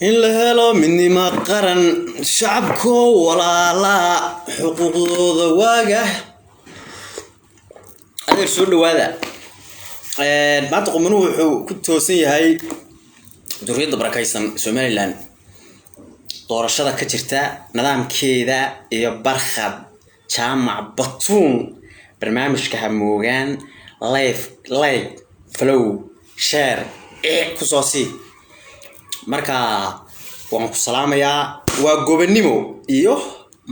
in la helo midnimo qaran shacabku walaala xuquuqdooda waaga adeer soo dhawaada maanta qomanu wuxuu ku toosan yahay duriyada barakaysan Somaliland doorashada ka jirta nidaamkeeda iyo barxad jaamac batuun barnaamijka hamoogan live flow share ku soo sii marka waan ku salaamayaa waa gobonimo iyo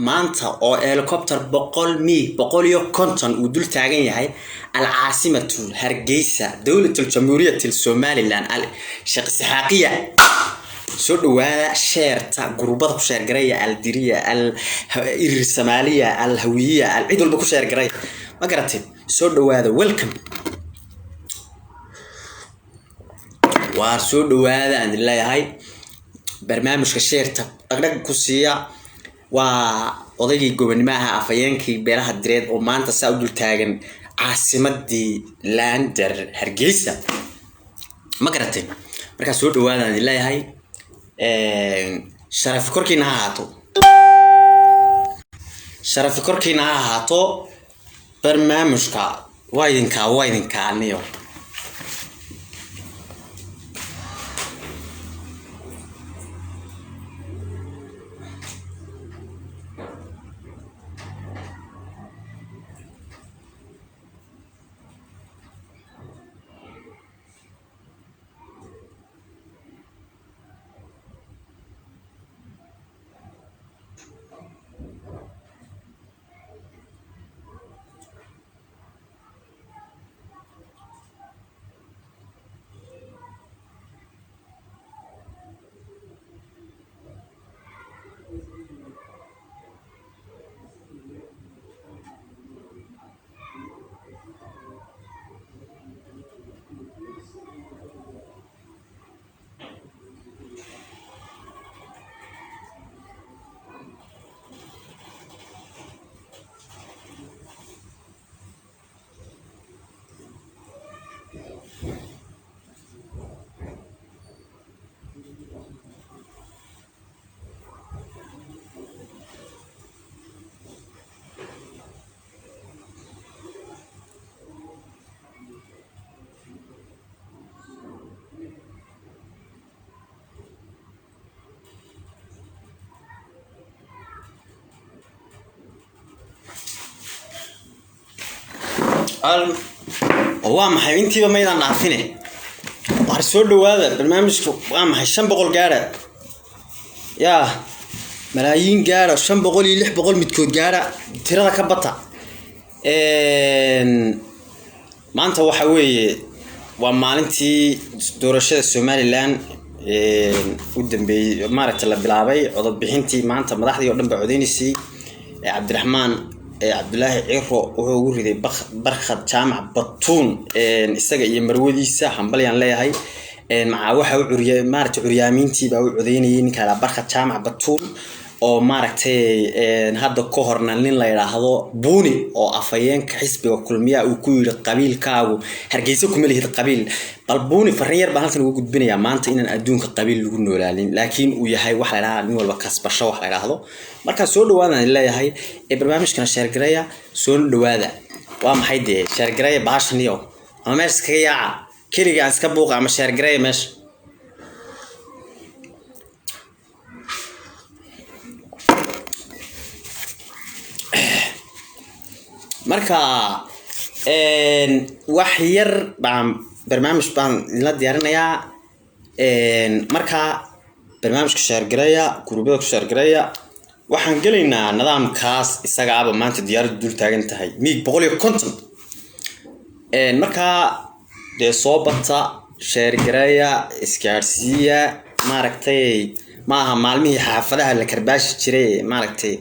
maanta oo helicopter 150 uu dul taagan yahay العاصمة هرجيسة دولة الجمهورية الصوماليلاند الشيخ سحاقية سودوا شير تا جروبات كشير جرية الديرية الرسمالية الهوية العيد بكشير جرية ما قرأتين سودوا هذا ويلكم وسودوا هذا عند الله هاي برنامج كشير تا أقدر كوسيا وأضيق جوبنماها أفيانكي بيرها الدريد وما أنت سأقول تاجن عاصمتي لاندر هرجيسة ما قرأتين مركز سود وانا لله هاي شرف كوركي نهاتو برنامجك وايدنكا عنيو وامحي انتي بميدان عارفينه وارسول هذا برنامج وامحي 500 gaara يا ملايين gaara 500 600 midkood gaara tirada ka bata maanta waxa weeye waa maalintii doorashada Somaliland u dambeeyay maaragtay la bilaabay codad bixintii maanta madaxdii oo dhan ba codeynaysi Cabdiraxmaan Abdullaahi Ciiro wuxuu ugu riday barxad jaamac batuun isaga iyo marwadiisa hambalyan leeyahay waxa uu curiyay maaragtay curyaamiintii baa uu codeynayay ninka la barxad jaamac batuun oo maaragtay hadda ka horna nin la yiraahdo buuni oo afayeenka xisbiga kulmiya uu ku yiri qabiilkaagu hargeysa kuma leeyahay qabiil bal buuni farriyer baa halkan ugu gudbinaya maanta inaan adduunka qabiil lagu noolaalin laakiin uu yahay wax la yiraahdo nin walba kasbasho wax la yiraahdo marka soo dhawaadana leeyahay barnaamijkan share gareeya soo dhawaada waa maxay de share gareeya baashaniyo ama meesh ka yaaca kaliya aan iska buuqa ama share gareeya meesh marka wax yar baan barnaamij baan la diyaarinayaa marka barnaamijka share gareeya gruubada ku share gareeya waxaan galeynaa nidaamkaas isaga aba maanta diyaaradu dul taagan tahay 150 marka de soo bata share gareeya iskaarsiya maaragtay maaha maalmihii xaafadaha la karbaashi jiray maaragtay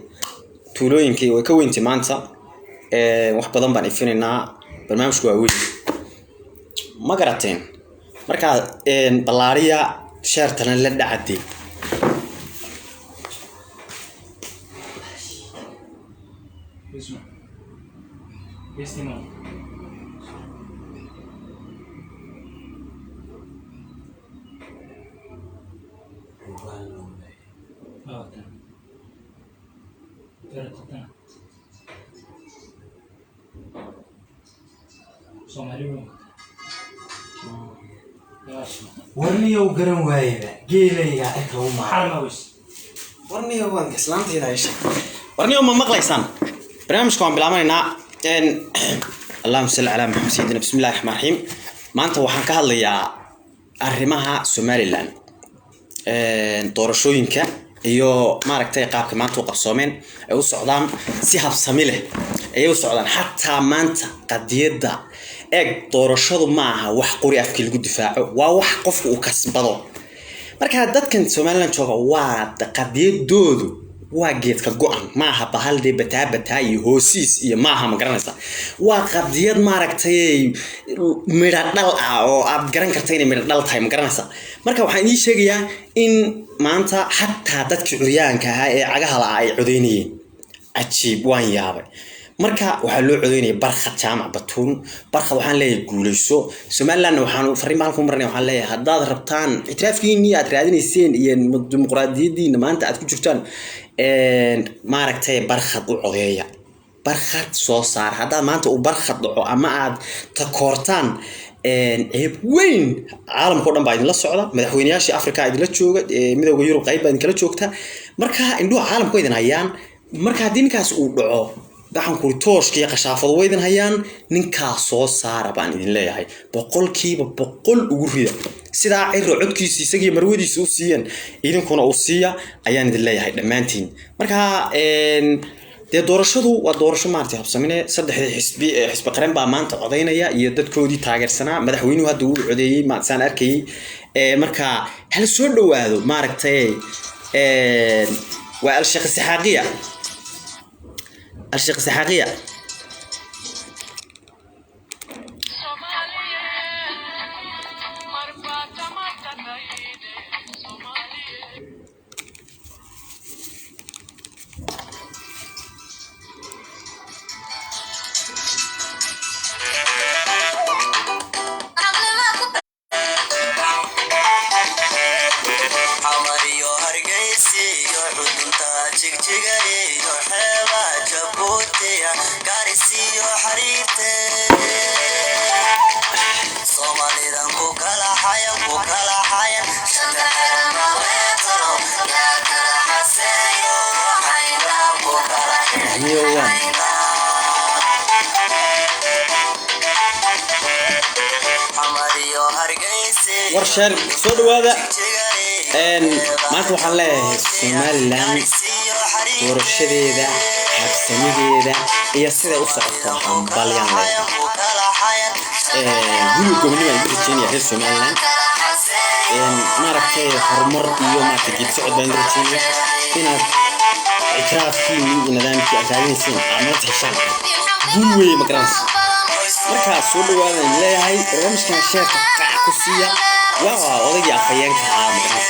tuulooyinkii way ka weyntii maanta wax badan baan ifinaynaa barnaamijku waa weyn ma garateen marka balaariya share-tana la dhacday ورني وقرن وايبة قيلي يا أكو ما حرموش ورني وان إسلامتي ذا إيش ورني وما مقليسان برنامجكم بالعملنا إن اللهم صل على محمد سيدنا بسم الله الرحمن الرحيم ما أنت وحنا كهلا يا الرماها سوماليلاند doorashooyinka iyo maaragtay qaabka maanta u qabsoomeen ay u socdaan si habsami leh ay u socdaan hatta maanta qadiyada eeg doorashadu ma aha wax qori afkii lagu difaaco waa wax qofku uu kasbado marka dadkan Soomaaliland jooga waa qadiyadoodu waa geedka go'an ma aha bahalde bataa iyo hoosiis iyo ma aha ma garanaysa waa qadiyad maaragtay mira dhal ah oo aad garan kartay inay mira dhal tahay ma garanaysa marka waxaan ii sheegayaa in maanta hatta dadkii curyaanka ah ee cagaha la ay codeynayeen ajiib waan yaabay marka waxa loo codeynayay barxad jaamac batuun barxad waxaan leeyahay guuleyso Soomaaliland waxaan fariin baan ku marnay waxaan leeyahay haddaad rabtaan itiraafkiini aad raadinayseen iyo dimuqraadiyadiina maanta aad ku jirtaan maaragtay barxad u codeeya barxad soo saar hadda maanta u barxad dhaco ama aad takoortaan eeb weyn caalamka oo dhan baa idin la socda madaxweynayaashii Afrika idin la jooga midowga Yurub qayb baa idin kala joogta marka indhuhu caalamka idin hayaan marka hadii ninkaas uu dhaco waxaan ku tooshkiya qashaafad weydin hayaan ninkaas soo saara baan idin leeyahay boqolkiiba boqol ugu rida sida ay codkiisa isagii marwadiisa u siiyeen idinkuna u siiya ayaan idin leeyahay dhamaantiin marka de doorashadu waa doorasho maartay habsamine saddexda xisbi qaran baa maanta codeynaya iyo dadkoodii taageersanaa madaxweynuhu hadda uu codeeyay ma saan arkay marka hal soo dhawaado maaragtay waa al-Sheikh Saxaaqiya الشيخ سحاقية ورشار سود هذا ما توحى الله Somaliland ورشديدا حبسنيدا هي سيدة أسرة حنباليان له قولوا قبلي ما يبرتيني هي Somaliland ما ركتي هرمر يوم تجيب سعود بين برتيني هنا إعتراف فيني ونظام في أجازين سين عملت حشان قولوا مكرانس مركز سود هذا اللي هاي رمش كان شاف كعكسية وأودي أخيانك عامرس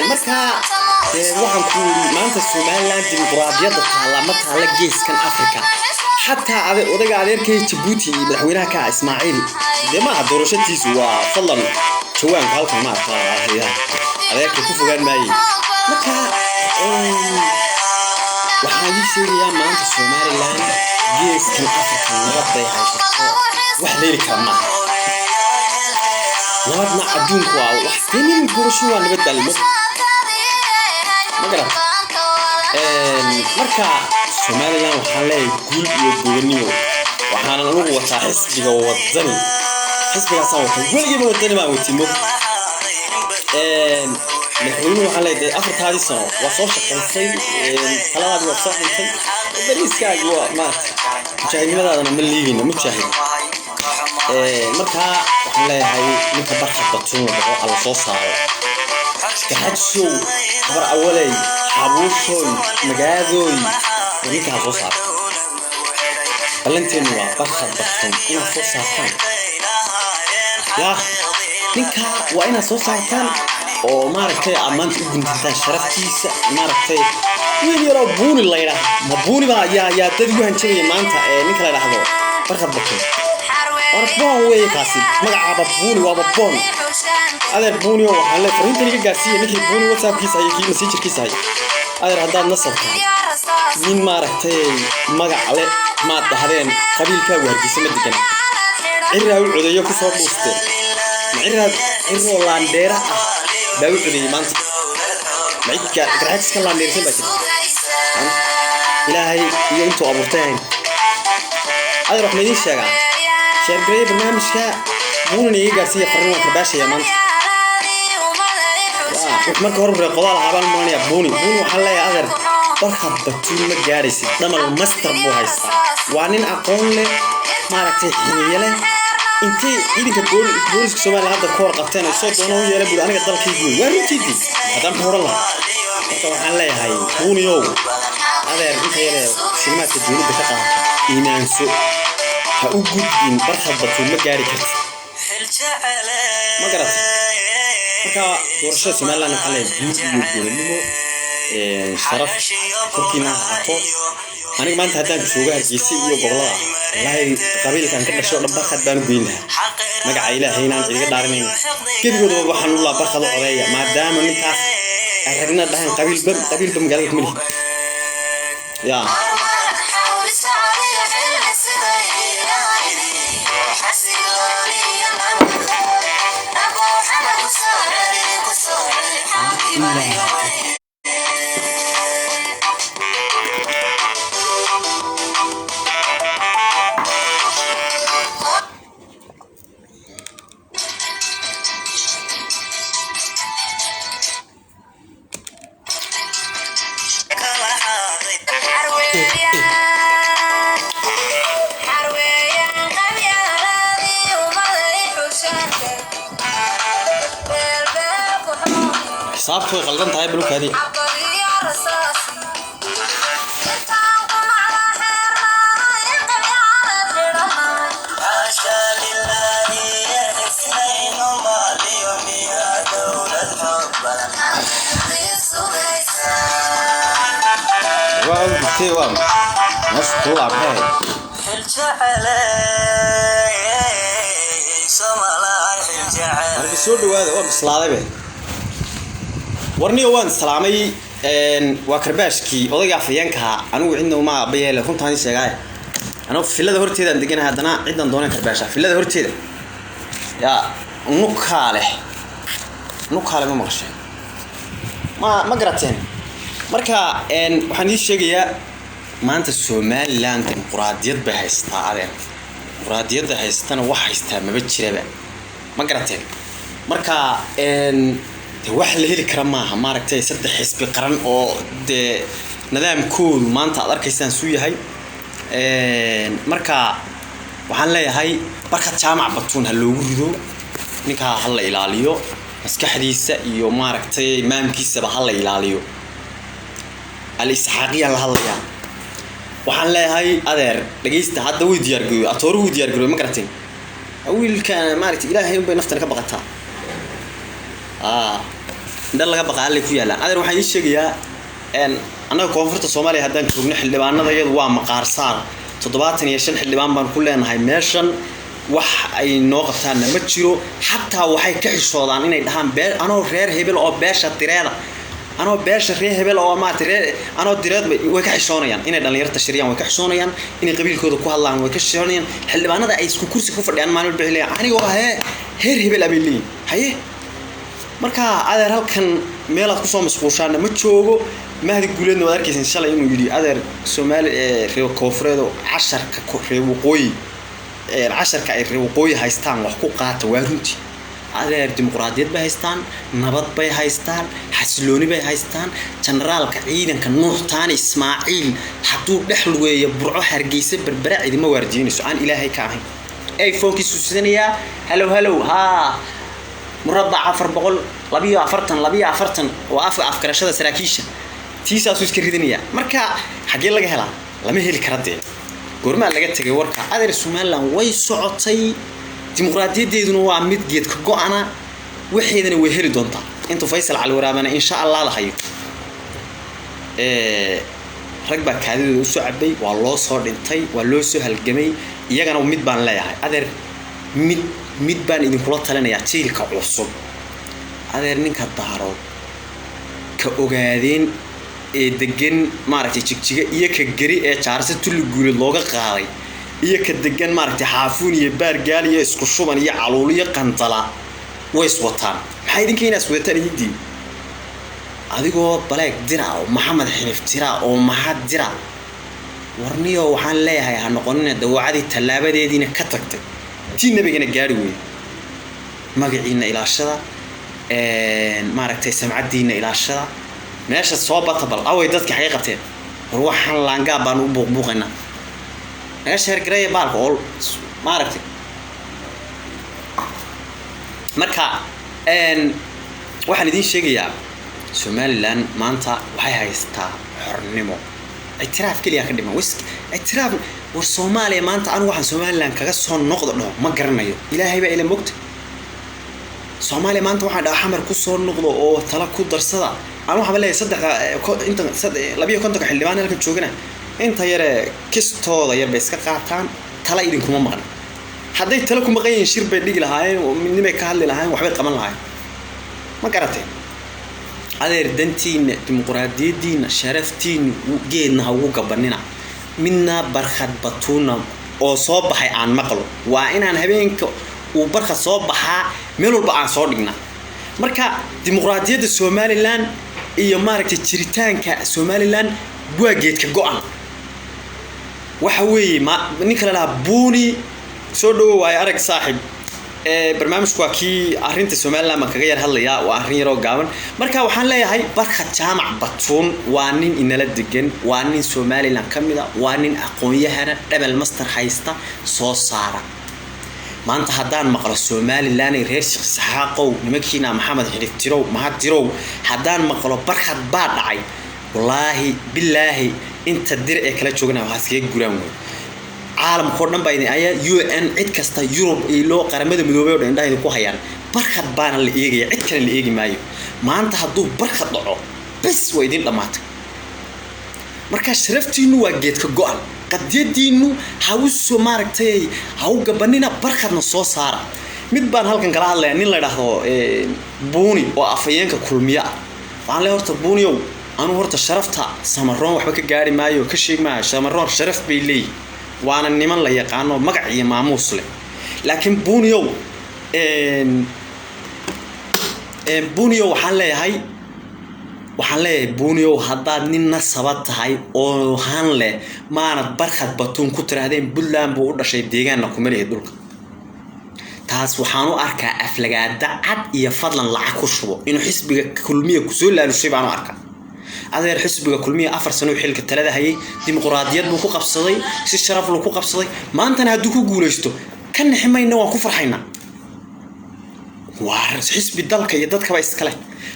مركا waxaan ku maanta Somaliland dimuqraadiyadda taala la geeskan Afrika hatta odaga adeerkay Djibouti madaxweynaha ka Ismaaciil deemaha doorashadiisu waa fadlan jawaan halkan ma tahay adeerkay ku fogaan maayay marka waxaan ii sheegayaa maanta Somaliland geeskan Afrika nabad bay haysato wax leeli kama nabadna adduunku waa wax tinin doorasho waa nabad dalmo مقرأ مركا Somaliland waxaan leeyahay guul iyo go'aanimo waxaan ugu wataa xisbiga wadani xisbigaas oo weligiiba wadani ma watiimo madaxweynuhu waxaan leeyahay afartaadii sano waa soo shaqaysay talabaad waa soo xintay bariiskaagu waa mujaahidnimadaadana ma liigina mujaahid marka waxaan leeyahay ninka barxad batuun oo alla soo saaro كحشو خبر أولي حبوشوي مجازوي ونيكها صوصار بلنتين وبرخد بطن إنا صوصار كان يا نيكها وإنا صوصار كان وماركتي أمانت ابن تنتان شرفتيس ماركتي وين يرى بوني الله يرى ما بوني بقى يا تدقوا هنشري مانتا نيكها لا يرى برخد بطن أربعة ويا كاسي مقع ببوني وببون هذا بوني وحلا فرنت اللي جالسين نكى بوني واتساب كيس هاي كي مسيج كيس هاي هذا هذا نصب من ما رحتي مقع على ما تهرين قبيل كوهر كيس مدكنا إرّا وعدي كسر مستر إرّا لانديرا بوعدي مانت معك كرهكس كلاندير سبتي إلهي ينتو أبورتين هذا روح مدين شجع شرقي برنامج كا بوني جالسية فرنا كرباشة يا مانت وحمرك هرب القضاء العبان مانيا بوني وحلا يا أغر برخب بتول مجارسي دم المستر بو هايستا وانين أقول لي ما ركتي حيلة انتي إذا بوليس كسومالي هذا كور قبتين الصوت وانا ويا لبود أنا قدر كيجوي وين تيجي هذا مهور الله وحلا يا هاي بوني يو هذا انت يا سينما تجولي بتقع إيمان سوء هأوجد إن برخب بتول مجاري كرت ما قرأت marka doorashada Soomaaliland waxa leeyahay sharaf korkiina haato aniga maanta hadaan joogaa Hargeysa iyo gobolada ilaahay qabiilkan ka dhasho dhanba khad baan u geeynahay magaca ilaahay inaan iga dhaaranayn kibigooda waxaan u la barkado odeeya maadaama ninkaas aragna dhahan qabiil magaalada ku mili ya صافي غلطان تاعي بلوك هذه واو ناس طلع بهاي الجعل هذا هو بسلاده به warniyo waan salaamay waa karbashki odayga afyeenka anigu cidna uma abayay la runtaan sheegay anigu filada horteeda deganahay hadana ciidan doona karbasha filada horteeda ya nukaale ma maqashay ma garateen marka waxaan ii sheegayaa maanta Soomaaliland dimuqraadiyad bay haystaa adeen dimuqraadiyadda haystana wax haystaa ma jiraba ma garateen marka wax la heli kara maaha maaragtay saddex xisbi qaran oo de nidaamkoodu maanta aad arkaysaan suu yahay marka waxaan leeyahay barka jaamac batuun ha loogu rido ninka hal la ilaaliyo maskaxdiisa iyo maaragtay maamkiisa ba hal la ilaaliyo al-isxaaqiya la hadlaya waxaan leeyahay adeer dhageysta hadda way diyaar garow atoor way diyaar garow ma garateen wiilkan maaragtay ilaahay bay naftana ka baqataa dal laga baqaalay ku yaalaan adeer waxaan ii sheegayaa anaga koonfurta Soomaaliya hadaan joogno xildhibaanada iyadu waa maqaar saar 75 xildhibaan baan ku leenahay meeshan wax ay noo qabtaan ma jiro xataa waxay ka xishoodaan inay dhahaan beel anoo reer hebel oo beesha tireeda anoo beesha reer hebel oo ma tiree anoo direed way ka xishoonayaan inay dhalinyarta shiriyaan way ka xishoonayaan inay qabiilkooda ku hadlaan way ka xishoonayaan xildhibaanada ay isku kursi ku fadhiyaan maalin bixilay anigoo heer hebel abili haye marka adeer halkan meel aad ku soo masquushaan ma joogo mahdi guuleedna wada arkaysan shalay inuu yiri adeer Soomaali reer koonfureedo 10 ka reer waqooyi 10 ka ay reer waqooyi haystaan wax ku qaata waa runtii adeer dimuqraadiyad bay haystaan nabad bay haystaan xasilooni bay haystaan generaalka ciidanka Nuux Taani Ismaaciil haduu dhaxluweeyo burco Hargeysa berbera idima waardiinayso aan ilaahay ka ahayn ay fookisu sidaniya hello ha مربع 400 240 وافكرشada saraakiisha tiisaasu iska ridinaya marka xagee laga helaa lama heli karadee goorma laga tagay warka adeer Soomaaliland way socotay dimuqraadiyadeeduna waa mid geed ka go'ana waxeedana way heli doontaa inta Faysal Cali Waraabana insha Allah la hayo rag ba kaadida u soo cabay waa loo soo dhintay waa loo soo halgamay iyagana mid baan leeyahay adeer mid baan idin kula talinayaa jiilka cusub adeer ninka daarood ka ogaadeen ee degan maaragtay jigjiga iyo ka gari ee jaarsa tulli guuleed looga qaaday iyo ka degan maaragtay xaafuun iyo baargaal iyo isku shuban iyo caluul iyo qandala way iswataan maxay idinka inaas wadataan idin adigoo baleeg dira oo maxamed xilif dira oo maxad dira warniyo waxaan leeyahay ha noqonina dawacadii talaabadeediina ka tagtay tii nabigana gaari weey magaciina ilaashada maaragtay samcadiina ilaashada meesha soo batabal away dadka xaqay qabteen war waxaan laanga baan u buuqbuuqayna naga sheer gareey baalka oo maaragtay marka waxaan idin sheegayaa Somaliland maanta waxay haystaa xornimo اعتراف كليا كدما ويسك اعتراف والصومالي ما انت انا waxaan Somaliland kaga soo noqdo ma garanayo ilaahay ba ila moogta Somali ma anta waxa xamar ku soo noqdo oo tala ku darsada aan waxa leeyahay saddex inta 250 xildhibaan halka joogana inta yare kistooda yar bay iska qaataan tala idin kuma maqan haday tala ku maqayeen shir bay dhigi lahaayeen oo midnimo ka hadli lahaayeen waxbay qaban lahaayeen ma garatay adeer dantiina dimuqraadiyadiina sharaftiina geedna ugu gabanina midna barxad batuuna oo soo baxay aan maqlo waa inaan habeenka uu barxad soo baxaa meel walba aan soo dhigna marka dimuqraadiyada Somaliland iyo maaragtay jiritaanka Somaliland waa geedka go'an waxa weeye ninka la buuni soo dhawaay arag saaxib barnaamijku waa kii arinta Somaliland ma kaga yar hadlaya waa arin yar oo gaaban marka waxaan leeyahay barxad jaamac batuun waa nin inala degan waa nin Somaliland kamida waa nin aqoon-yahana double master haysta soo saara maanta hadaan maqlo Somaliland ay reer saxaaqow nimankiina maxamed xilif tirow mahad tirow hadaan maqlo barxad baa dhacay wallahi billahi inta dir ee kala joogna waxa iska guraan عالم كورن بايدين أيه UN عد كستا يوروب إلو قرمة مدوبة وده إنده يدكو هيان برخد بان اللي يجي عد كان اللي يجي مايو ما أنت هدو برخد ضعو بس ويدين لمات مركز شرفتينو وجيت كجوال قد يدينو هاوسو ماركتي هاو جبنينا برخد نصوص صار مدبان هالكن كلا الله يعني لا ده بوني وأفيان ككلمية فعلى هرت بونيو أنا هرت شرفتها سمرون وحبك جاري مايو كشيء ما سمرون شرف بيلي وانا نيمان لا يقانو مقع iyo maamuus leh laakiin buuniyo waxaan leeyahay buuniyo hadaad ninna sabad tahay oo han leh maana barxad batuun ku tiraadeen Puntland buu u dhashay deegaanna ku maleeyay dhulka taas waxaan u arkaa aflagaada cad iyo fadlan lacag ku shubo inuu xisbiga kulmiye ku soo laalushay baan u arkaa adeer xisbiga kulmiye 4 sano xilka talada hayay dimuqraadiyad buu ku qabsaday si sharaf loo ku qabsaday maantana haduu ku guuleysto kan ximayna waan ku farxayna waa xisbi dalka iyo dadka ba iskale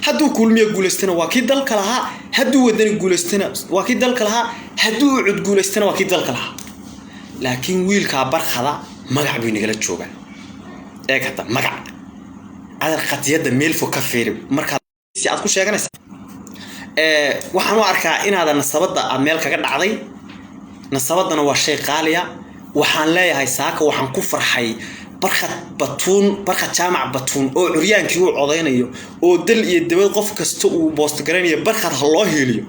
haduu kulmiye guuleystana waa kii dalka laha haduu wadani guuleystana waa kii dalka laha haduu cud guuleystana waa kii dalka laha laakiin wiilka barxada magac buu nagala joogaa ee ka magac adeer qadiyada meel fo ka fiir marka si aad ku sheeganaysa waxaan u arkaa inaad nasabada meel kaga dhacday nasabadana waa shay qaaliya waxaan leeyahay saaka waxaan ku farxay barxad jaamac batuun oo curyaankii uu codeynayo oo dal iyo dibad qof kasta uu boost garanayo barxad loo heeliyo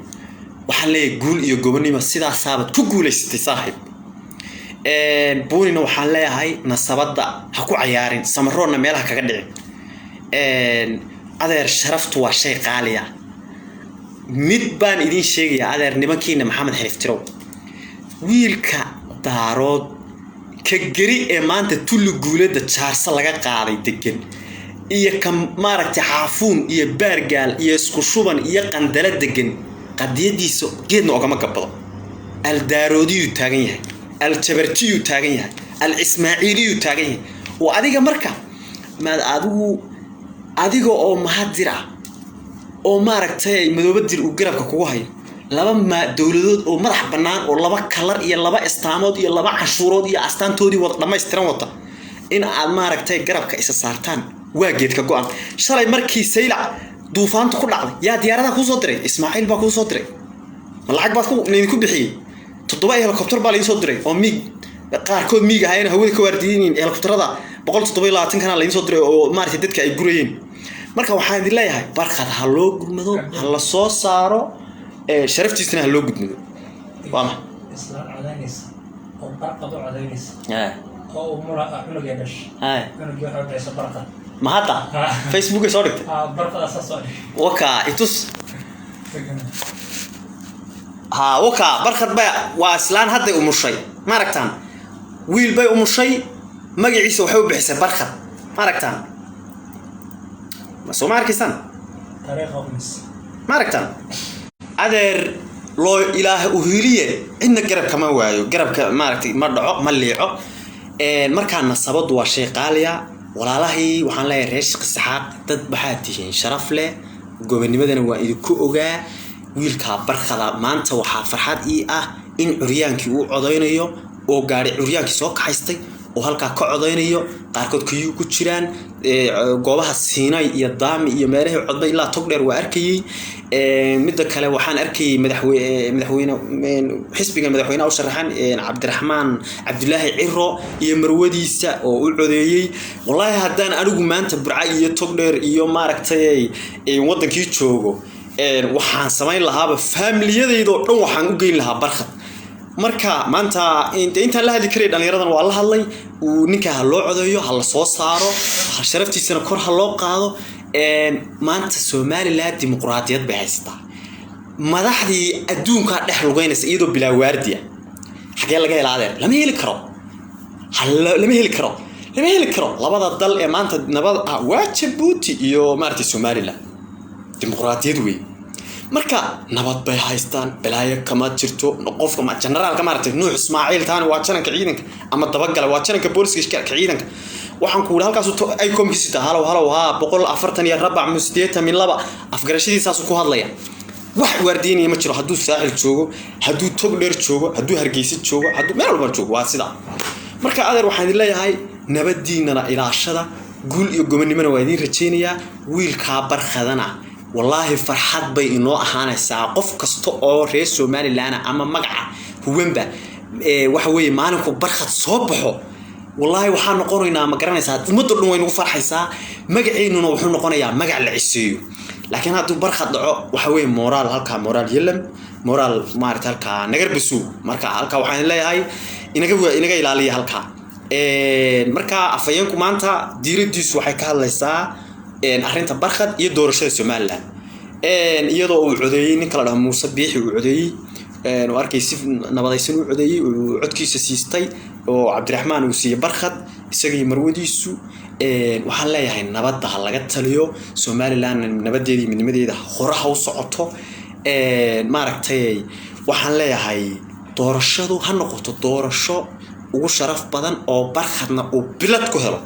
waxaan leeyahay guul iyo gobonimo sidaas saabad ku guuleysatay saaxiib buunina waxaan leeyahay nasabada ha ku cayaarin samaroonna meelaha kaga dhicin adeer sharaftu waa shay qaaliya mid baan idin sheegaya adeer nimankiina maxamed xilif tirow wiilka daarood ka gari ee maanta tulli guulada jaarsa laga qaaday degan iyo ka maaragtay xaafuun iyo baargaal iyo isku shuban iyo qandala degan qadiyadiisa geedna ogama gabado al daaroodiyu taagan yahay al jabartiyu taagan yahay al ismaaciiliyu taagan yahay oo adiga marka maad adiga oo mahadira oo maaragtay madoobadir u garabka kugu hayo laba dawladood oo madax banaan oo laba kalar iyo laba istaamood iyo laba cashuurood iyo astaantoodii wada dhameystiran wata in aad maaragtay garabka isa saartaan waa geedka go'an shalay markii saylac duufaanta ku dhacday yaa diyaarada ku soo diray Ismaaciil baa ku soo diray lacag baad ku bixiyay 7 helicopter baa la soo diray oo qaarkood miig ahayna hawada ka waardiyeen helicopterada 127 kana la soo diray oo maartay dadka ay gurayeen marka waxaan idin leeyahay barqad ha loo gurmado ha la soo saaro sharaftiisna ha loo gudmado waama isla cadaynaysa oo barqad u cadaynaysa oo mura cunuga dhash cunuga waxa dhashay barqad ma hada Facebook soo dhigtay barqad soo waka itus waka barqad baa waa islaan hadda umushay ma aragtaan wiil bay umushay magaciisa waxa uu bixisay barqad ma aragtaan ma soo markisan taariikh khamiis ma aragtaan adeer loo ilaahay u hiliye inna garab kama waayo garabka ma aragtay ma dhaco ma liico marka nasabadu waa shay qaaliya walaalahay waxaan leeyahay reesh qisxaaq dad baxaa tihiin sharaf leh gobonimadana waa idinku ogaa wiilka barqada maanta waxa farxad ii ah in curyaankii uu codeynayo oo gaari curyaankii soo kaxaystay oo halka ka codeynayo qaarkood kiyuu ku jiraan goobaha Siinay iyo Daami iyo meelaha codbay ilaa tog dheer waa arkayay mid kale waxaan arkayay madaxweyne xisbiga madaxweynaha u sharaxan Cabdiraxmaan Cabdullaahi Ciro iyo marwadiisa oo u codeeyay wallahi hadaan anigu maanta Burca iyo tog dheer iyo maaragtay wadankii joogo waxaan sameyn lahaaba familiyadeyda oo dhan waxaan u geyn lahaa barqad marka maanta inta la hadli karay dhalinyaradan waa la hadlay ninka ha loo codeeyo ha la soo saaro sharaftiisana kor ha loo qaado maanta Soomaaliland dimuqraadiyad bay haystaa madaxdii adduunka dhex lugeynaysa iyadoo bilaa waardiya xagee laga ilaalin lama heli karo labada dal ee maanta nabad waa Djibouti iyo maartay Soomaaliland dimuqraadiyad weey marka nabad bay haystaan balaayo kama jirto qofka ma generaalka maartay Nuux Ismaaciil taani waa jananka ciidanka ama dabagala waa jananka booliska ciidanka waxaan ku halkaas ay komkisita halo 144 afgarashadiisaas ku hadlaya wax waardiinaya ma jiro haduu saaxil joogo haduu tog dheer joogo haduu hargeysa joogo haduu meel walba joogo waa sida marka adeer waxaan leeyahay nabadiinana ilaashada guul iyo gobonimada waa idin rajeenaya wiilka barqadana والله فرحت بي إنه أحنا ساعة قف كستو أو رئيس سومالي لنا أما مقع هوينبا وحوي معنا كبرخت صبحه والله وحنا قرينا مقرنا ساعة مدر إنه ينو فرح ساعة مقعين إنه وحنا قرنا يا مقع العسيو لكن هذا برخت وحوي مورال هالك مورال يلم مورال مارت هالك نجر بسو مركا هالك وحنا لا هاي إنك إلى عليه هالك مركا أفيانكم أنت ديرديس وحكي هالله ساعة أخرين تبرخد يدور شيء سومالان iyadoo uu codeeyay nin kala dhaho Muuse Biixi uu codeeyay oo arkaysi nabadaysan uu codeeyay oo codkiisa siistay oo Cabdiraxmaan uu siiyay barkhad isagii marwadiisu waxaan leeyahay nabadda laga taliyo Soomaaliland nabadeedii midnimadeeda horaha u socoto maaragtay waxaan leeyahay doorashadu ha noqoto doorasho ugu sharaf badan oo barkhadna uu bilad ku helo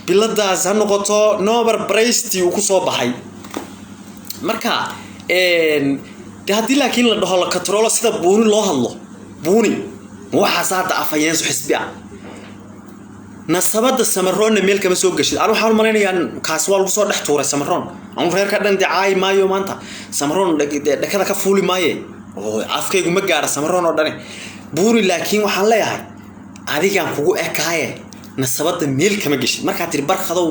biladaas ha noqoto Nobel Prize uu ku soo baxay marka hadii laakiin la dhaho la control sida buuni loo hadlo buuni waxa saada afayeen xisbiya nasabada Samaroon meel kama soo gashay aan waxaan maleynayaa kaas waa lagu soo dhex tuuray Samaroon aan reer ka dhan dicaay maayo maanta Samaroon dhakada ka fuuli maaye oo afkaygu ma gaara Samaroon oo dhan buuni laakiin waxaan leeyahay adigaan kugu ekaaye nasabada meel kama gashay marka tir barqadow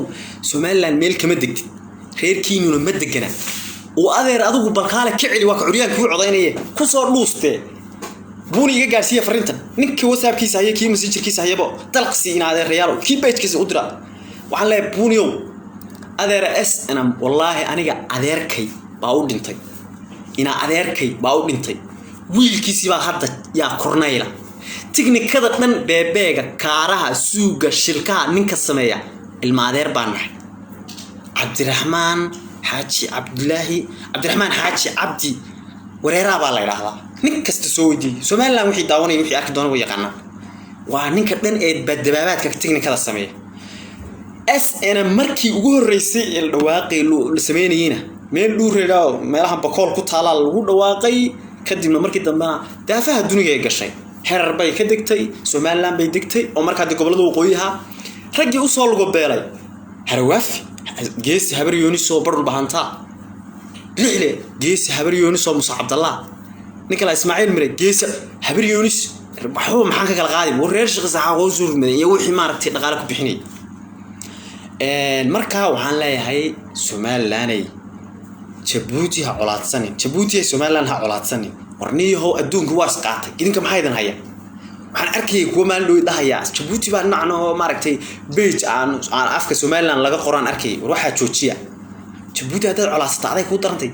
Soomaaliland meel kama degtid reerkiinuna ma degana oo adeer adigu balqaale ka cili waa curyaanku u codeynaya ku soo dhuuste buuni iga gaarsiya farinta ninkii WhatsApp-kiisa hayay kii messenger-kiisa hayabo dalqsi in adeer reyaal kii page-kiisa u dira waxaan leeyahay buuniyow adeer SNM wallahi aniga adeerkay baa u dhintay ina adeerkay baa u dhintay wiilkiisi baa hadda yaa kornayla tiknikada dhan beebeega kaaraha suuga shilka ninka sameeya ilma adeer baan nahay Cabdiraxmaan Xaaji Cabdiraxmaan Xaaji Cabdi wareera baa la yiraahdaa nin kasta soo weydiiyay Soomaaliland wixii daawanay wixii arki doona way yaqaanaa waa ninka dhan ee badbaabaadka tiknikada sameeya SN markii ugu horeysay ee dhawaaqay la sameeyayna meel dhuureegaa meelaha bakool ku taala lagu dhawaaqay kadibna markii dambana daafaha dunida ay gashay herar bay ka degtay Soomaaliland bay degtay oo markaa gobolada waqooyiha ragii u soo lugo beelay harwaafi geesi habar Yuuniso barul bahanta lixle geesi habar Yuuniso Musa Cabdallah ninkala Ismaaciil mire geesi habar Yuunis waxba maxaan ka kala qaadi wareer shaqo saxa oo suurmay iyo wixii maaragtay dhaqaale ku bixinay marka waxaan leeyahay Somaliland Djibouti ha colaadsanin Djibouti Somaliland ha colaadsanin warniyo adduunka waa isqaatay idinka maxay idin haya waxaan arkay kuwa maan loo dhahaya Djibouti baa nacno maaragtay page aan afka Somaliland laga qoran arkay waxa joojiya Djibouti hada colaasata aday ku darantay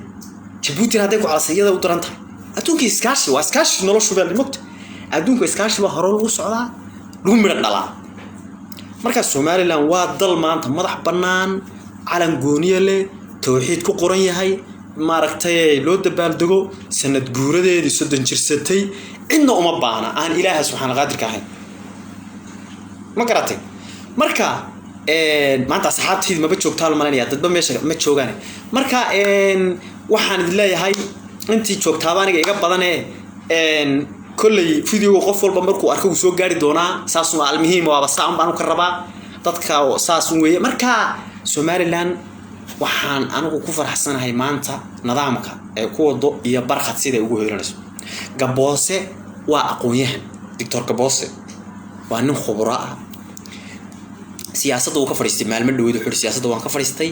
Djibouti hada ku colaasayada u darantay adduunka iskaashi waa iskaashi noloshu baa limogta adduunka iskaashi waa hore lagu socdaa lagu mid dhalaa marka Somaliland waa dal maanta madax banaan calan gooniye leh tawxiid ku qoran yahay maaragtay loo dabaal dago sanad guuradeedii 30 jirsatay inna uma baahna aan ilaahay subhanahu qaadir ka ahayn ma garatay marka maanta asxaabtii ma joogtaan malanaya dadba meesha ma joogaan marka waxaan idin leeyahay intii joogtaa aniga iga badan kulli video qof walba markuu arko uu soo gaari doona saas oo almuhiim waa saan baan ka rabaa dadka saas weeye marka Somaliland waxaan anigu ku faraxsanahay maanta nidaamka ee ku wado iyo barqad sida ugu heelanayso Gaboose waa aqoonyahan Dr. Gaboose waa nin khubaro ah siyaasadda uu ka fariistay maalmo dhaweed wuxuu siyaasadda waan ka fariistay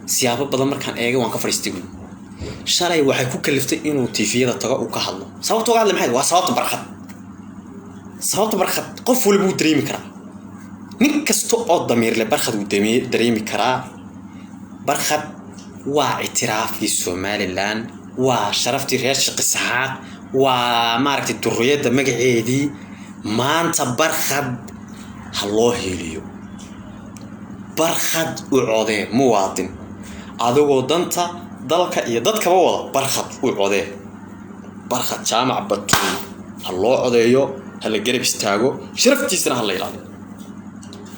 siyaabo badan markaan eegay waan ka fariistay shalay waxay ku kaliftay inuu TV-yada tago uu ka hadlo sababtoo ah maxay waa sababta barqad qof walba uu dareemi karaa nin kasto oo damiir leh barqad uu dareemi karaa barqad waa itiraafki Somaliland waa sharafti reer shaqsaaq waa maaragtay durriyada magaceedii maanta barqad ha loo heliyo barqad u coodee muwaadin adigoo danta dalka iyo dadka wada barqad u coodee barqad jaamac batuun ha loo codeeyo hal garab istaago sharaftiisana ha la ilaaliyo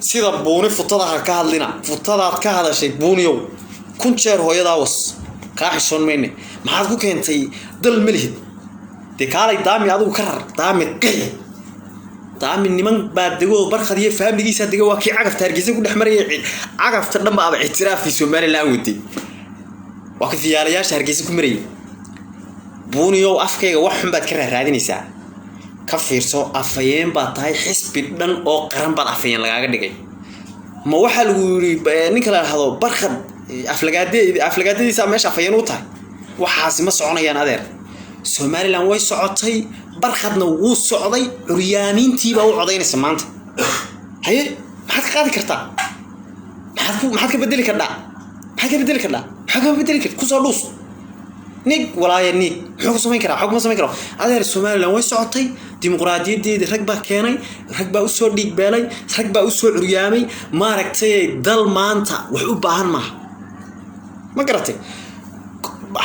sida buuni futada ka hadlina futadaad ka hadashay buuniyow kun jeer hooyada was ka xishoon meene maxaad ku keentay dal milhid dekaalay daami adigu ka rar daami niman baad dago barqad iyo faamiligiisa dago waa kii cagafta Hargeysa ku dhaxmarayay cagafta dhanba aba itiraafki Somaliland wadi waa ka fiyaalayaasha Hargeysa ku marayay buuniyow afkayga wax xun baad ka raadinaysaa ka fiirso afayeen baad tahay xisbi dhan oo qaran baad afayeen lagaaga dhigay ma waxa lagu yiri ninka la hado barqad aflagaadadiisa meesha afayeen u tahay waxaas ma soconayaan adeer Somaliland way socotay barqadna wuu socday curyaamiintii baa u codeynaysa maanta haye maxaad ka qaadi kartaa maxaad ka bedeli kartaa ku soo dhuus nig walaaya nig wuxuu samayn karaa adeer Somaliland way socotay dimuqraadiyadeedii rag baa keenay rag baa u soo dhiig beelay rag baa u soo curyaamay maaragtay dal maanta wax u baahan ma garatay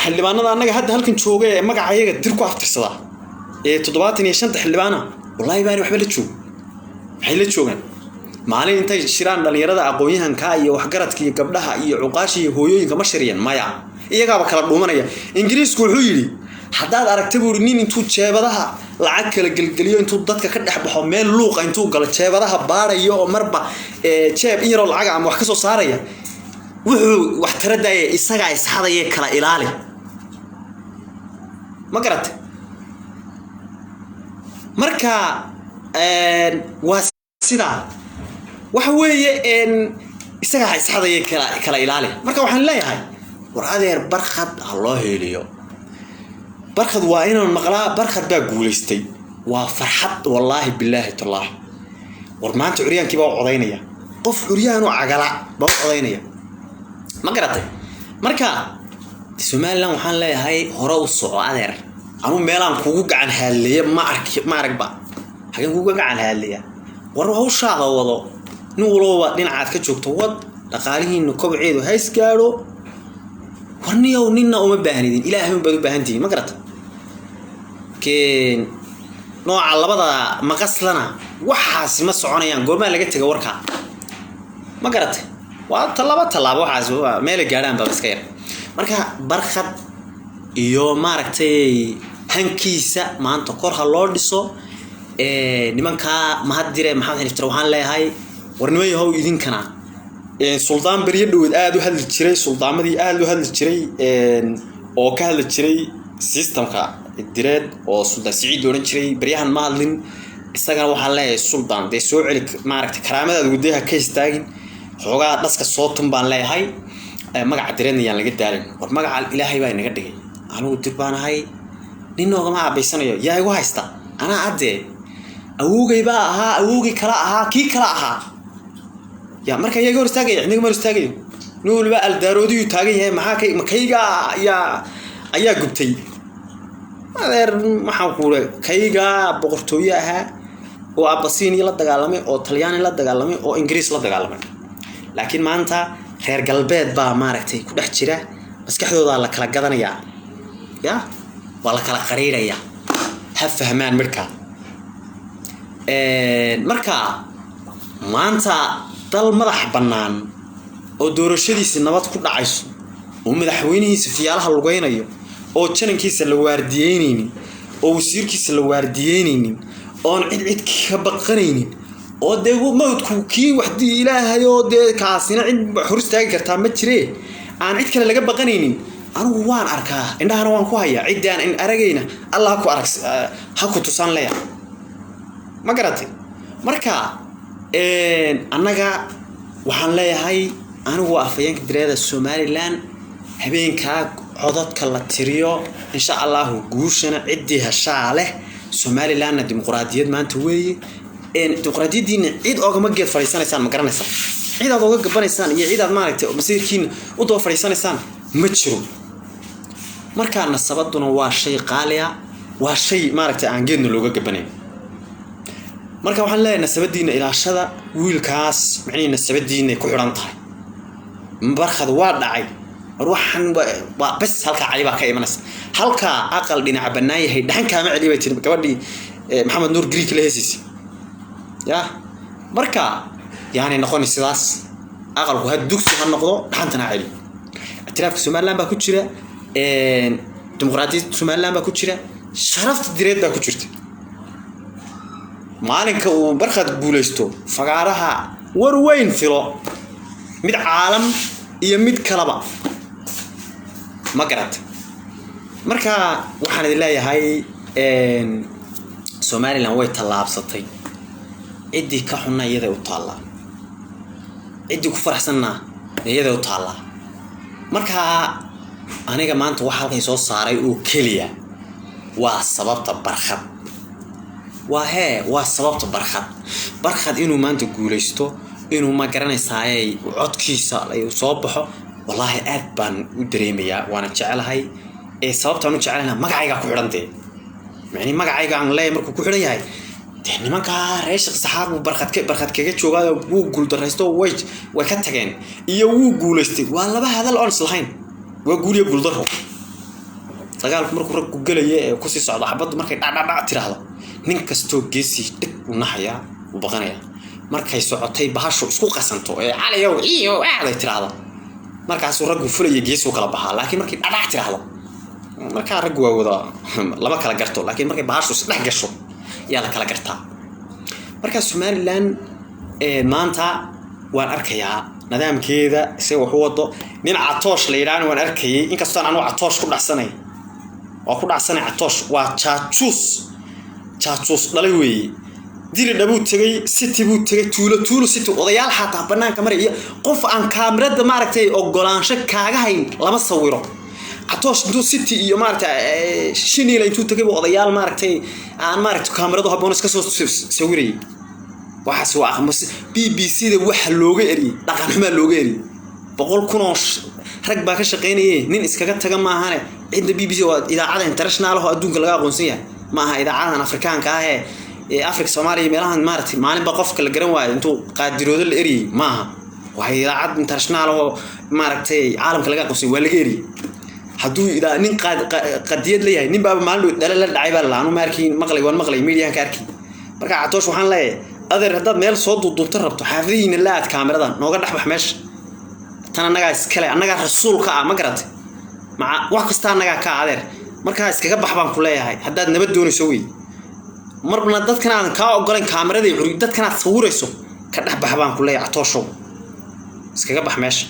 xildhibaanada anaga hadda halkan jooga ee magacayaga dir ku aftirsada 75 xildhibaana wallahi baan waxba la joog waxay la joogan maalin intay shiraan dhalinyarada aqoonyahanka iyo waxgaradka iyo gabdhaha iyo cuqaashi iyo hooyooyinka ma shiriyaan maya iyagaaba kala dhuumanaya Ingiriisku wuxuu yiri hadaad aragtay buu nin intuu jeebadaha lacag kala galgaliyo intuu dadka ka dhaxbaxo meel luuqa intuu galo jeebadaha baarayo oo marba jeeb in yar oo lacag ama wax ka soo saaraya wuxuu wax taradaya isaga isxadaya kala ilaali ma garatay marka waa sida waxa weeye isaga isxadaya kala ilaali marka waxaan leeyahay war adeer barqad ha loo heliyo barqad waa inaan maqlaa barqad baa guuleystay waa farxad wallahi billahi tallah war maanta curyaanki baa codeynaya qof curyaan oo cagala baa codeynaya ma garatay marka Somaliland waxaan leeyahay hore u soco adeer anu meelaan kugu gacan haaleeyo ma aragba hagan kugu gacan haaleeya war hawshaada wado nin walba dhinacaad ka joogto wad dhaqaalihiina kobceedu hays gaaro warniyow ninna uma baahnidin ilaahay u baahantiin ma garatay keen nooca labada maqaslana waxaas ma soconayaan goorma laga tago warka ma garatay waa talaabo waxaas meel gaaraan baa iska yar marka barqad iyo maaragtay hankiisa maanta kor ha loo dhiso nimanka ma hadire maxamed xiliftar waxaan leeyahay warnimay haw idinkana suldaan bariye dhaweed aad u hadli jiray suldaamadii aad u hadli jiray oo ka hadli jiray systemka direed oo suldaan Siciid oran jiray bariyahan ma hadlin isagana waxaa leeyahay suldaan dee soo celi maaragtay karaamadaada gudaha ka istaagin xoogaa dhaska soo tun baan leeyahay magaca direednayaan laga daalin war magaca ilaahay baa inaga dhigay anigu dir baan ahay nin noogama aabaysanayo yaa igu haysta anaa addee awowgay baa ahaa awowgay kala ahaa kii kala ahaa yaa marka iyaga hor istaagaya cidniga ma hor istaagayo nin waliba aldaaroodiyu taagan yahay maxaa makayga ayaa gubtay adeer maxaan kuule kayga boqortooyo ahaa oo Abbasiini la dagaalamay oo Talyaani la dagaalamay oo Ingiriis la dagaalamay laakiin maanta reer galbeed baa maaragtay ku dhex jira maskaxdooda la kala gadanaya ya waa la kala qariiraya ha fahmaan marka maanta dal madax bannaan oo doorashadiisa nabad ku dhacayso oo madaxweynihiisa fiyaalaha lugeynayo oo janankiisa la waardiyeynaynin oo wasiirkiisa la waardiyeynaynin oo cid ka baqanaynin oo dee mawdku kii waxdii ilaahay oo dee kaasina cid hor istaagi kartaa ma jiree aan cid kale laga baqanaynin anigu waan arkaa indhahana waan ku hayaa ciddaan in aragayna Allah ku arag ha ku tusan leeya ma garatay marka annaga waxaan leeyahay anigu afayeenka direeda Somaliland habeenka codadka la tiriyo insha Allah guushana ciddii heshaa leh Somaliland dimuqraadiyad maanta weeye dimuqraadiyadiina cid oogama geed fariisanaysaan ma garanaysaa cid aad ooga gabanaysaan iyo cid aad maaragtay masiirkiin u doo fariisanaysaan ma jiro marka nasabaduna waa shay qaali ah waa shay maaragtay aan geedna looga gabanayn marka waxaan leeyahay nasabadiina ilaashada wiilkaas macnaheedu nasabadiina ku xiran tahay barkhad waa dhacay ruuxan waa bas halka cayba ka imanaysa halka aqal dhinaca banaayahay dhaxan kaama celi bay tireen gabadhii Maxamed Nuur Greek la heesisi ya marka yaani noqon sidaas aqalku had dugsi ha noqdo dhaxantana celi atiraafka Somaliland baa ku jira dimuqraadiyadda Somaliland baa ku jira sharafta direed baa ku jirta maalinka uu barkhad guuleysto fagaaraha war weyn filo mid caalam iyo mid kalaba ma garad marka waxaan idin leeyahay Somaliland way tallaabsatay cidii ka xunna iyada u taala cidii ku faraxsanna iyada u taala marka aniga maanta waxa halkay soo saaray oo kaliya waa sababta barkhad waa sababta barkhad inuu maanta guuleysto inuu ma garanaysaay codkiisa ay soo baxo wallahi aad baan u dareemayaa waana jecelahay sababtaan u jecelahay magacayga ku xidhantay macni magacayga aan leeyahay markuu ku xidhan yahay nimanka reeshaq saxaab barkhad kaga joogaa wuu guul dareysto way ka tageen iyo wuu guuleystay waa laba hadal oo islahayn waa guuliyo guul daro sagaalku markuu rag ku galay ku sii socdo xabad markay dhacdhac tiraahdo nin kasto geesi dhig u naxaya u baqanaya markay socotay bahasho isku qasanto caliyow iyo aad tiraahdo markaas uu raggu fulay geesu kala baxaa laakiin markay dhacdhac tiraahdo marka raggu waa wada laba kala garto laakiin markay bahasho isdhex gasho yaa la kala gartaa marka Somaliland maanta waan arkayaa nidaamkeeda si wax u wado nin Catoosh la yiraahdo waan arkayay in kasto aan Catoosh ku dhacsanay oo ku dhacsanay Catoosh waa Chaachuus dhalay weey diri dhabu tagay city buu tagay tuulo city odayaal xataa banaanka maray qof aan kaamirada maaragtay ogolaansho kaaga hayn lama sawiro Catoosh intuu city iyo maaragtay shiniila intuu tagay odayaal maaragtay aan maaragtay kaamiradu haboon iska soo sawiray waxaas waa aqmus BBC da waxa looga eriyay dhaqan xumo looga eriyay 100,000 rag baa ka shaqeynayay nin iskaga taga ma ahane inta BBC waa idaacada international oo adduunka laga aqoonsan yahay ma aha idaacadahan Afrikaanka ah Afrika Soomaaliya meelahan maaragtay maalin ba qofka la garan waayo intuu qaadiroodo la eriyay ma aha waa idaacad international oo maaragtay caalamka laga aqoonsan waa laga eriyay hadduu nin qadiyad leeyahay nin baa maalin dhalal la dhacay baa laanu markii maqlay media ka arkay marka Catoosh waxaan leeyahay adeer haddaad meel soo duubta rabto xaafadiina la aad kaamiradan nooga dhaxbax meesha tan anaga iskale anaga rasuulka ma garatay ma wax kasta anaga ka adeer marka iskaga bax baan ku leeyahay haddaad nabad doonayso way marna dadkan aan ka ogolan kaamirada iyo dadkan aad sawirayso ka dhaxbax baan ku leeyahay Catoosh iskaga bax meesha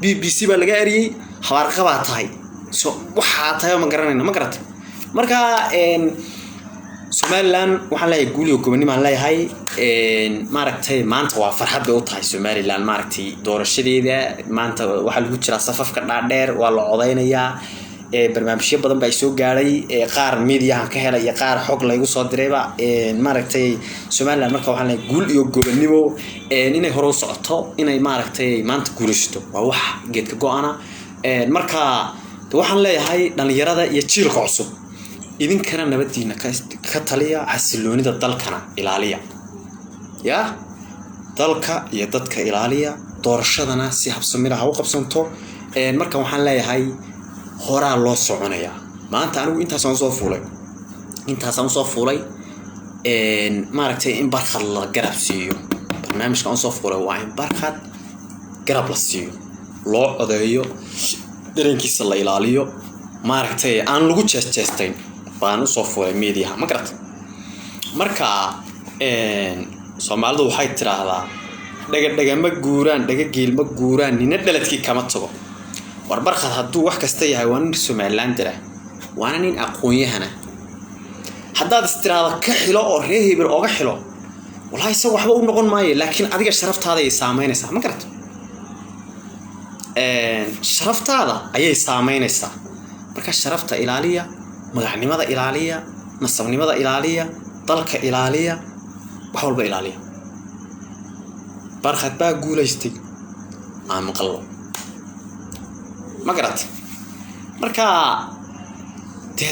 BBC baa laga eriyay hawarqa baa tahay so waxa tahay ma garanayna ma garatay marka Somaliland waxaan leeyahay guul iyo gobonimo aan leeyahay maaragtay maanta waa farxad bay u tahay Somaliland maaragtay doorashadeeda maanta waxa lagu jira safafka dhaadheer waa la codeynayaa barnaamijyo badan baa soo gaaray qaar media ka helay iyo qaar xog la igu soo dirayba maaragtay Somaliland marka waxaan leeyahay guul iyo gobonimo inay hore u socoto inay maaragtay maanta guulaysto waa wax geedka go'ana marka waxaan leeyahay dhalinyarada iyo jiilka cusub idinkana nabadiina ka taliya xasiloonida dalkana ilaaliya ya dalka iyo dadka ilaaliya doorashadana si habsami ah u qabsanto marka waxaan leeyahay horaa loo soconaya maanta anigu intaas aan soo fuulay maaragtay in barxad la garab siiyo barnaamijka aan soo fuulay waa in barxad garab la siiyo loo codeeyo dareenkiisa la ilaaliyo maaragtay aan lagu jeesteyn baan soo fuulay media ma garata marka Soomaalidu waxay tiraahdaa dhaga ma guuraan dhaga geel ma guuraan nina dhaladkii kama tago war barxad haduu wax kasta yahay waa nin Somaliland dara waana nin aqoon-yahana haddaad istiraada ka xilo oo reehibir ooga xilo wallahi isaga waxba u noqon maayo laakiin adiga sharaftaada ay saameynaysaa ma garata sharaftaada ayay saameynaysaa marka sharafta ilaaliya madaxnimada ilaaliya nasabnimada ilaaliya dalka ilaaliya wax walba ilaaliya barxad baa guulaystay aan maqlo ma garata marka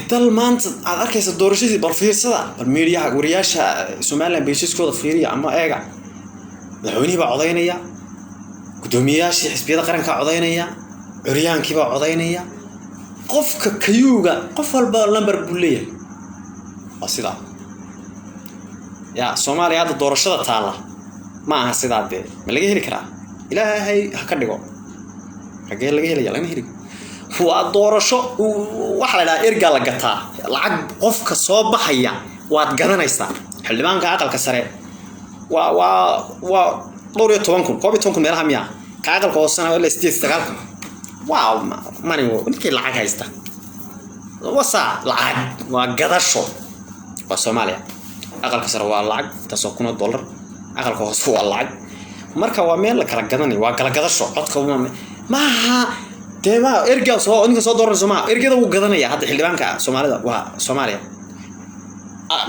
dal maanta aad arkaysa doorashadii bal fiirsada bal media wariyaasha Somaliland beeshiskooda fiiriya ama eega madaxweynaha baa codeynaya gudoomiyaasha xisbiyada qaranka codeynaya curyaanki baa codeynaya qofka kayuuga qof walba number buu leeyahay asida ya Soomaaliya hadda doorashada taala ma aha sidaade ma laga heli karaa ilaahay ha ka dhigo ragay laga helaya lama heli waa doorasho waxa la ilaa erga la gataa lacag qofka soo baxaya waad gadanaysaa xildhibaanka aqalka sare waa 12,000 meelaha miya ka aqalka hoosana wala 8,900 wow mani ninkii lacag haysta wasa lacag waa gadasho waa Soomaaliya aqalka sare waa lacag taasoo $1,000 aqalka hoos waa lacag marka waa meel la kala gadanay waa kala gadasho codka maaha deema erga soo ninka soo dooran Soomaaliya ergada uu gadanaya hadda xildhibaanka Soomaalida waa Soomaaliya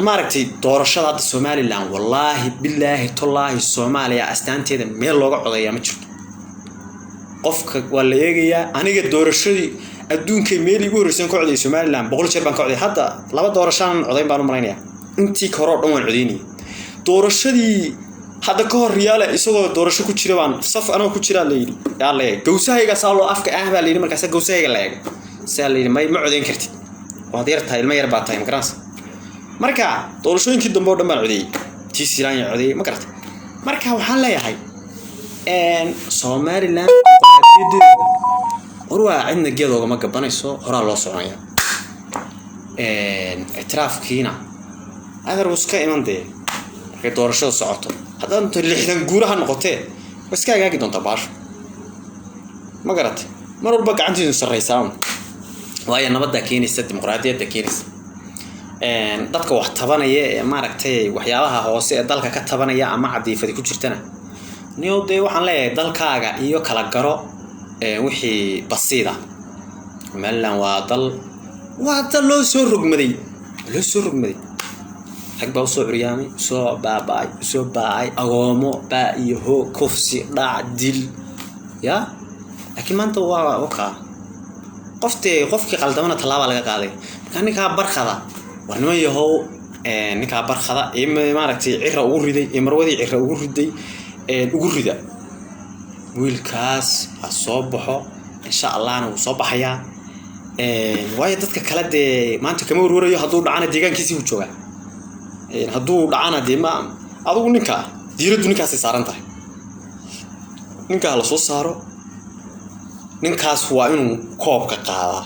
maaragtay doorashada hadda Somaliland wallahi billahi tallahi Soomaaliya astaanteeda meel looga codeeyaa ma jirto qofka waa la eegayaa aniga doorashadii adduunka meel igu horeysan ka codeeyay Somaliland 100 jeer baan ka codeeyay hadda laba doorashaan codeyn baan u malaynayaa intii ka hor dhan waan codeynay doorashadii hadda ka hor riyaal isagoo doorasho ku jira baan saf anoo ku jira leeyay yaa leeyay gowsahayga saalo afka ah baa leeyay markaas gowsahayga leeyay saa leeyay ma codeyn kartid waa deertahay ilma yar baa tahay markaas marka doorashooyinkii dambe oo dhan baan codeeyay tiisiraan codeeyay ma garata marka waxaan leeyahay Somaliland urwa cidna geedooga ma gabanayso horaa loo soconaya اعترافكينا هذا روسكا إيماندي كدور شو صعته هذا أنت اللي إحنا نقولها نقطة بس كا جاكي دون تبار ما قرأت مرة بقى عندي نصر رئيسان وهي أنا بدأ كينيس الديمقراطية بدأ كينيس dadka wax tabanaya ma aragtay waxyaabaha hoose ee dalka ka tabanaya ama cadiifada ku jirtana niyadii waxaan leeyahay dalkaaga iyo kala garo wixii basiida meelan waa dal loo soo rogmaday rag baa soo uryaamay soo baabay agoomo baa iyo ho kufsi dhac dil ya laakiin maanta waa waxa qofkii qaldamana talaaba laga qaaday ninka barxada warnimo yahow ninka barxada ma aragtay cira ugu riday marwadii cira ugu riday ugu rida wiilkaas soo baxo insha Allah uu soo baxaya way dadka kala de maanta kama warwarayo haduu dhacana deegaankiisa uu jooga haduu dhacana de ma adigu ninka diiradu ninkaas saaran tahay ninka la soo saaro ninkaas waa inuu koobka qaada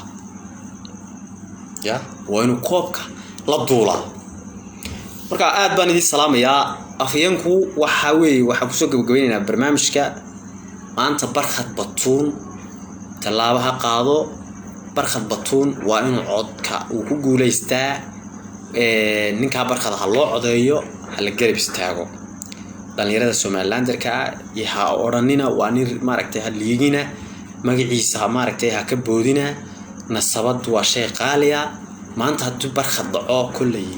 ya waa inuu koobka la duula marka aad baan idin salaamayaa afyeenku waxa ku soo gabagabeynaa barnaamijka maanta barxad batuun talaabaha qaado barxad batuun waa inuu codka uu ku guuleystaa ninka barkada ha loo codeeyo hala garab istaago dhalinyarada Somalilanderka iyo ha oranina waa nin maaragtay haliigina magaciisa maaragtay ha ka boodina nasabad waa shay qaaliya maanta haduu barkad dhaco kulay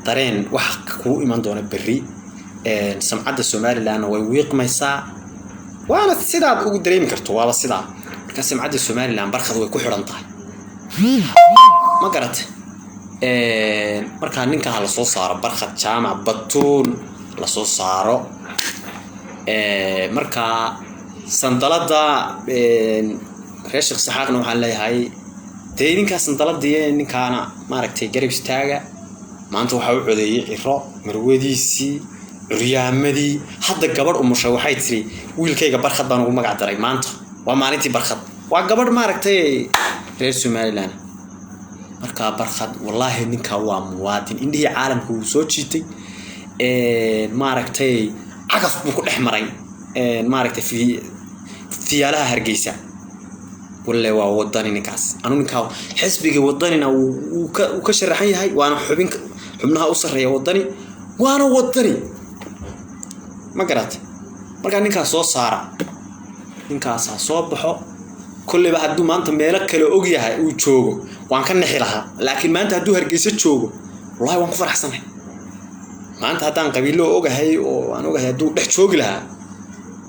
dareen wax ku iman doona bari samcada Somaliland way wiiqmaysaa waana sidaad ugu dareemi karto waa sidaa marka samcada Somaliland barkad way ku xiran tahay ma garatay marka ninka la soo saaro barkad jaamac batuun la soo saaro marka sandalada reeshik saxaaqna waxa leeyahay deedinka sandaladii ninkaana maaragtay garab istaaga maanta waxa uu codeeyay Ciro marwadiisi riyaamadii hadda gabadh umusha waxay tiri wiilkayga barkad baan ugu magac daray maanta waa maalintii barkad waa gabadh maaragtay reer Somaliland marka barkad wallahi ninka waa muwaadin indhii caalamku soo jiitay maaragtay cagaf buu ku dhexmaray maaragtay fiyaalaha Hargeysa walla waa wadani ninkaas anu ninka xisbiga wadanina uu ka sharaxan yahay waana xubnaha u sareeya wadani waana wadani ma garatay marka ninkaas soo saara ninkaas soo baxo kulliba haduu maanta meelo kale og yahay uu joogo waan ka nixi lahaa laakiin maanta haduu Hargeysa joogo wallahi waan ku faraxsanahay maanta hadaan qabiilo ogahay oo aan ogahay haduu dhex joogi lahaa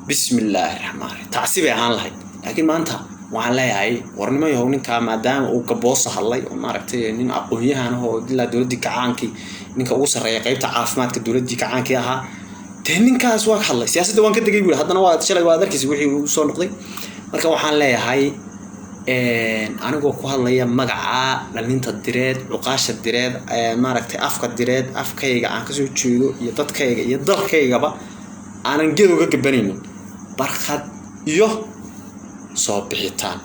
bismillaahir rahmaanir taasibe aan lahayd laakiin maanta waxaan leeyahay warnimo yahow ninka maadaama uu ka boos hadlay oo maaragtay nin aqoon-yahan ah oo dilaa dawladda kacaankii ninka ugu sareeya qaybta caafimaadka dawladda kacaankii ahaa ninkaas waa hadlay siyaasadda waan ka tagay buu hadana waa shalay waa darkiis wixii uu soo noqday marka waxaan leeyahay anigoo ku hadlaya magaca dhalinta direed uqaasha direed maaragtay afka direed afkayga aan ka soo jeedo iyo dadkayga iyo dalkaygaba aanan geedo ka gabanaynin barkad iyo soo bixitaan